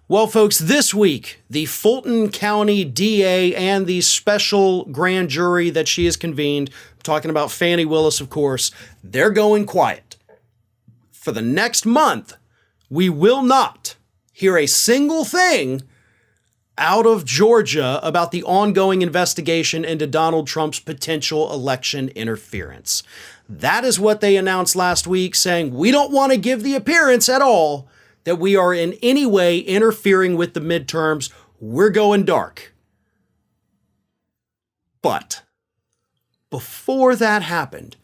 Well, folks, this week, the Fulton County DA and the special grand jury that she has convened, I'm talking about Fani Willis, of course, they're going quiet. For the next month, we will not hear a single thing out of Georgia about the ongoing investigation into Donald Trump's potential election interference. That is what they announced last week, saying we don't want to give the appearance at all that we are in any way interfering with the midterms. We're going dark. But before that happened,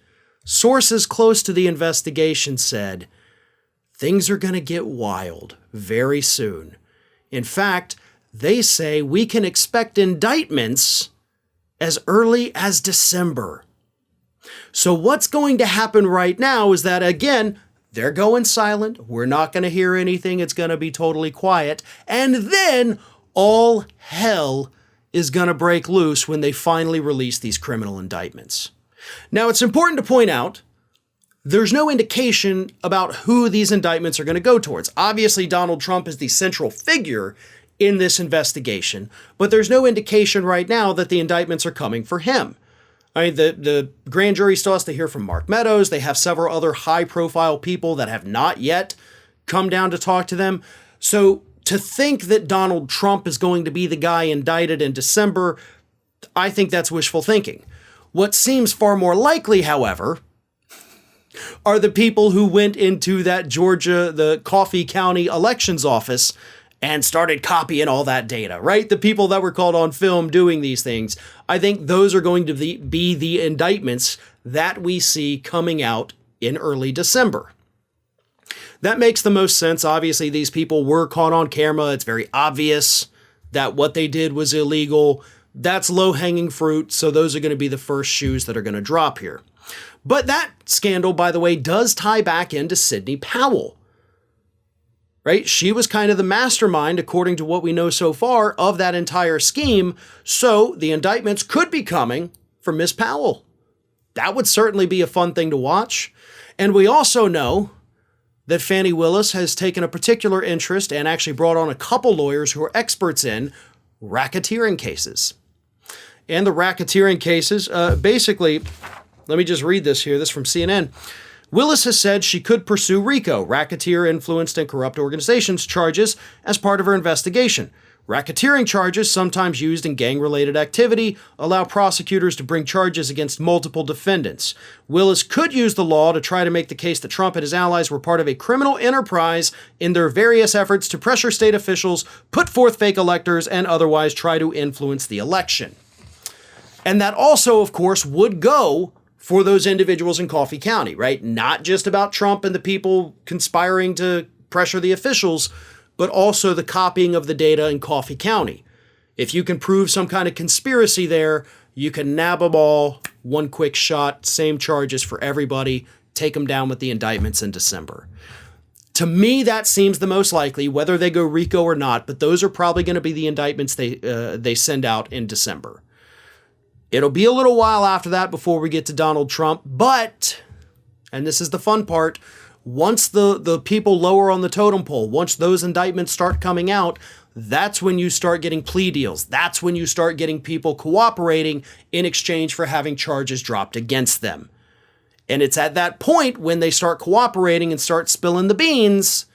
sources close to the investigation said things are going to get wild very soon. In fact, they say we can expect indictments as early as December. So what's going to happen right now is that, again, they're going silent. We're not going to hear anything. It's going to be totally quiet. And then all hell is going to break loose when they finally release these criminal indictments. Now, it's important to point out there's no indication about who these indictments are going to go towards. Obviously, Donald Trump is the central figure in this investigation, but there's no indication right now that the indictments are coming for him. I mean, the grand jury still has to hear from Mark Meadows. They have several other high-profile people that have not yet come down to talk to them. So to think that Donald Trump is going to be the guy indicted in December, I think that's wishful thinking. What seems far more likely, however, are the people who went into that Georgia, the Coffee County elections office and started copying all that data, right? The people that were caught on film doing these things. I think those are going to be the indictments that we see coming out in early December. That makes the most sense. Obviously, these people were caught on camera. It's very obvious that what they did was illegal. That's low-hanging fruit, so those are going to be the first shoes that are going to drop here. But that scandal, by the way, does tie back into Sidney Powell. Right? She was kind of the mastermind, according to what we know so far, of that entire scheme. So the indictments could be coming for Miss Powell. That would certainly be a fun thing to watch. And we also know that Fani Willis has taken a particular interest and actually brought on a couple lawyers who are experts in racketeering cases. And the racketeering cases, basically, let me just read this here. This is from CNN. Willis has said she could pursue RICO, Racketeer Influenced and Corrupt Organizations, charges as part of her investigation. Racketeering charges, sometimes used in gang-related activity, allow prosecutors to bring charges against multiple defendants. Willis could use the law to try to make the case that Trump and his allies were part of a criminal enterprise in their various efforts to pressure state officials, put forth fake electors, and otherwise try to influence the election. And that also, of course, would go for those individuals in Coffee County, right? Not just about Trump and the people conspiring to pressure the officials, but also the copying of the data in Coffee County. If you can prove some kind of conspiracy there, you can nab them all, one quick shot, same charges for everybody, take them down with the indictments in December. To me, that seems the most likely, whether they go RICO or not, but those are probably going to be the indictments they send out in December. It'll be a little while after that before we get to Donald Trump, but, and this is the fun part, once the people lower on the totem pole, once those indictments start coming out, that's when you start getting plea deals. That's when you start getting people cooperating in exchange for having charges dropped against them. And it's at that point when they start cooperating and start spilling the beans,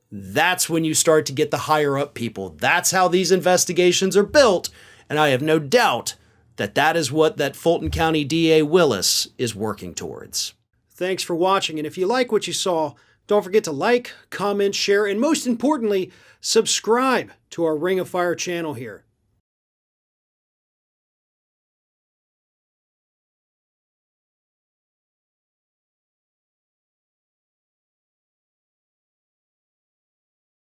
that's when you start to get the higher up people. That's how these investigations are built, and I have no doubt that is what that Fulton County DA Willis is working towards. Thanks for watching, and if you like what you saw, don't forget to like, comment, share, and most importantly, subscribe to our Ring of Fire channel here.